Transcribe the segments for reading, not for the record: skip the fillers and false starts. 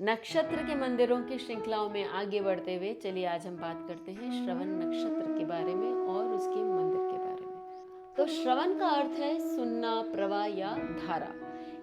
नक्षत्र के मंदिरों की श्रृंखलाओं में आगे बढ़ते हुए चलिए आज हम बात करते हैं श्रवण नक्षत्र के बारे में और उसके मंदिर के बारे में। तो श्रवण का अर्थ है सुनना, प्रवाह या धारा।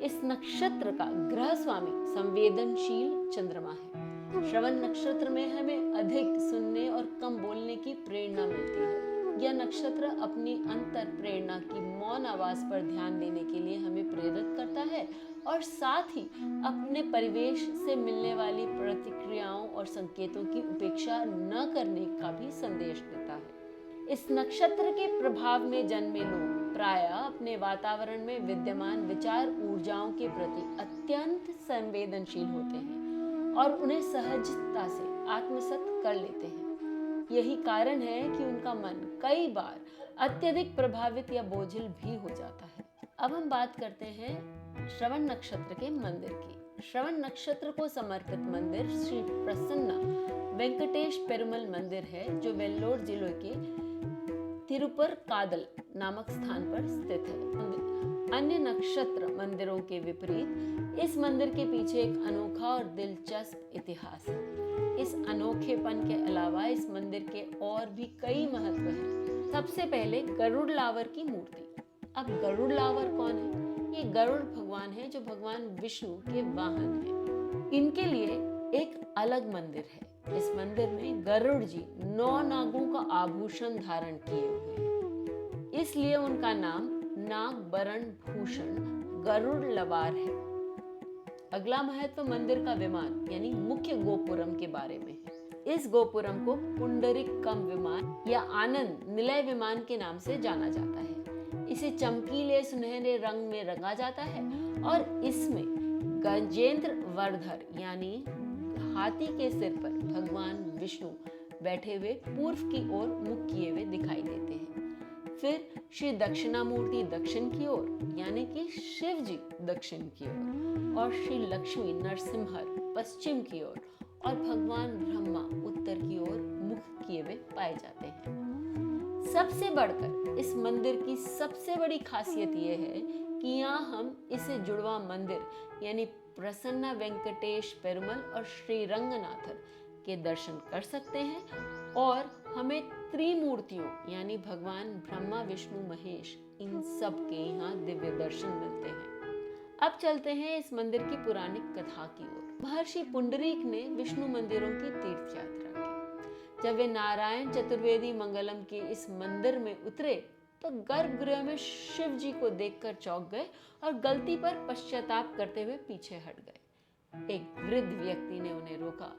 इस नक्षत्र का ग्रह स्वामी संवेदनशील चंद्रमा है। श्रवण नक्षत्र में हमें अधिक सुनने और कम बोलने की प्रेरणा मिलती है। यह नक्षत्र अपनी अंतर प्रेरणा की मौन आवाज पर ध्यान देने के लिए हमें प्रेरित करता है और साथ ही अपने परिवेश से मिलने वाली प्रतिक्रियाओं और संकेतों की उपेक्षा न करने का भी संदेश देता है। इस नक्षत्र के प्रभाव में जन्मे लोग प्रायः अपने वातावरण में विद्यमान विचार ऊर्जाओं के प्रति अत्यंत संवेदनशील होते हैं और उन्हें सहजता से आत्मसात कर लेते हैं। यही कारण है कि उनका मन कई बार अत्यधिक प्रभावित या बोझिल भी हो जाता है। अब हम बात करते हैं श्रवण नक्षत्र के मंदिर की। श्रवण नक्षत्र को समर्पित मंदिर श्री प्रसन्ना वेंकटेश पेरुमल मंदिर है, जो वेल्लोर जिले के तिरुपरकादल नामक स्थान पर स्थित है। अन्य नक्षत्र मंदिरों के विपरीत इस मंदिर के पीछे एक अनोखा और दिलचस्प इतिहास है। इस अनोखेपन के अलावा इस मंदिर के और भी कई महत्व हैं। सबसे पहले गरुड़ लावर की मूर्ति। अब गरुड़ लावर कौन है? ये गरुड़ भगवान है, जो भगवान विष्णु के वाहन हैं। इनके लिए एक अलग मंदिर है। इस मंदिर में गरुड़ जी 9 नागों का आभूषण धारण किए हुए हैं, इसलिए उनका नाम नागबरण भूषण गरुड़ लवार है। अगला महत्व मंदिर का विमान यानी मुख्य गोपुरम के बारे में है। इस गोपुरम को पुंडरीकम विमान या आनंद निलय विमान के नाम से जाना जाता है। इसे चमकीले सुनहरे रंग में रंगा जाता है और इसमें गजेंद्र वर्धर यानी हाथी के सिर पर भगवान विष्णु बैठे हुए पूर्व की ओर मुख किए हुए दिखाई देते हैं। फिर श्री दक्षिणामूर्ति दक्षिण की ओर यानी कि शिव जी दक्षिण की ओर और श्री लक्ष्मी नरसिम्हर पश्चिम की ओर और भगवान ब्रह्मा उत्तर की ओर मुख किए हुए पाए जाते हैं। सबसे बढ़कर इस मंदिर की सबसे बड़ी खासियत यह है कि यहाँ हम इसे जुड़वा मंदिर यानी प्रसन्ना वेंकटेश पेरुमल और श्री रंगनाथर के दर्शन कर सकते हैं और हमें त्रिमूर्तियों यानी भगवान ब्रह्मा विष्णु महेश इन सब के यहाँ दिव्य दर्शन मिलते हैं। अब चलते हैं इस मंदिर की पौराणिक कथा की ओर। महर्षि पुंडरीक ने विष्णु मंदिरों की तीर्थ यात्रा की। जब वे नारायण चतुर्वेदी मंगलम के इस मंदिर में उतरे तो गर्भगृह में शिव जी को देखकर चौंक गए और गलती पर पश्चाताप करते हुए पीछे हट गए। एक वृद्ध व्यक्ति ने उन्हें रोका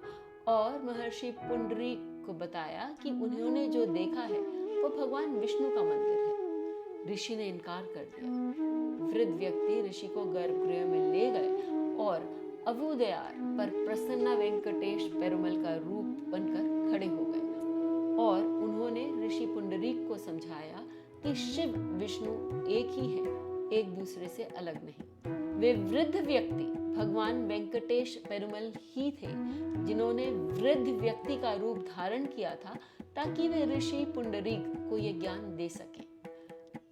और महर्षि पुंडरीक को बताया कि उन्होंने जो देखा है वो भगवान विष्णु का मंदिर है। ऋषि ने इनकार कर दिया। वृद्ध व्यक्ति ऋषि को गर्भगृह में ले गए और अवुदयार पर प्रसन्ना वेंकटेश पेरुमल का रूप बनकर खड़े हो गए और उन्होंने ऋषि पुंडरीक को समझाया कि शिव विष्णु एक ही हैं, एक दूसरे से अलग नहीं। वे वृद्ध व्यक्ति भगवान वेंकटेश पेरुमल ही थे, जिन्होंने वृद्ध व्यक्ति का रूप धारण किया था ताकि वे ऋषि पुंडरीक को यह ज्ञान दे सके।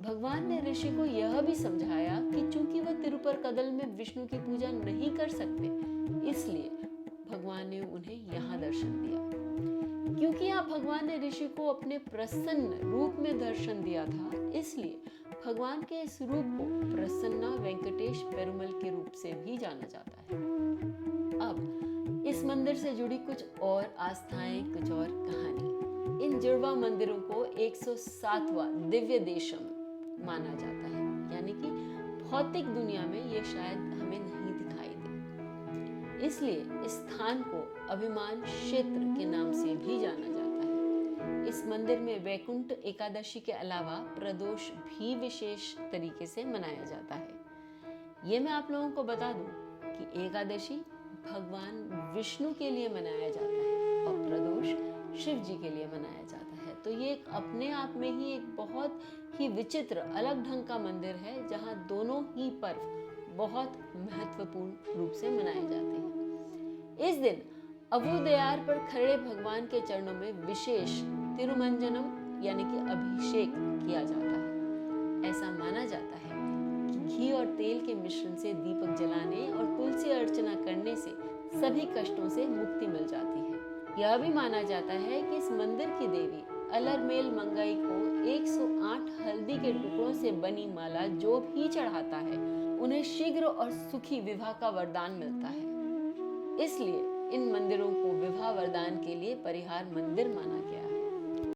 भगवान ने ऋषि को यह भी समझाया कि चूंकि वह तिरुपरकदल में विष्णु की पूजा नहीं कर सकते, इसलिए भगवान ने उन्हें यहाँ दर्शन दिया। क्योंकि यहाँ भगवान ने ऋषि को अपने प्रसन्न रूप में दर्शन दिया था, इसलिए भगवान के इस रूप को प्रसन्ना वेंकटेश पेरुमल के रूप से भी जाना जाता है। अब इस मंदिर से जुड़ी कुछ और आस्थाएं, कुछ और कहानी। इन जुड़वा मंदिरों को 107वां दिव्य देशम माना जाता है, यानी कि भौतिक दुनिया में ये शायद हमें नहीं दिखाई दे, इसलिए इस स्थान को अभिमान क्षेत्र के नाम से भी जाना जाता है। इस मंदिर में वैकुंठ एकादशी के अलावा प्रदोष भी विशेष तरीके से मनाया जाता है। ये मैं आप लोगों को बता दूं कि एकादशी भगवान विष्णु के लिए मनाया जाता है और प्रदोष शिव जी के लिए मनाया जाता है। तो ये एक अपने आप में ही एक बहुत ही विचित्र अलग ढंग का मंदिर है, जहाँ दोनों ही पर्व बहुत महत्वपूर्ण रूप से मनाए जाते हैं। इस दिन अवुदयार पर खड़े भगवान के चरणों में विशेष तिरुमंजनम यानी कि अभिषेक किया जाता है। ऐसा माना जाता है कि घी और तेल के मिश्रण से दीपक जलाने और तुलसी अर्चना करने से सभी कष्टों से मुक्ति मिल जाती है। यह भी माना जाता है कि इस मंदिर की देवी अलरमेल मंगई को 108 हल्दी के टुकड़ों से बनी माला जो भी चढ़ाता है उन्हें शीघ्र और सुखी विवाह का वरदान मिलता है। इसलिए इन मंदिरों को विवाह वरदान के लिए परिहार मंदिर माना गया है।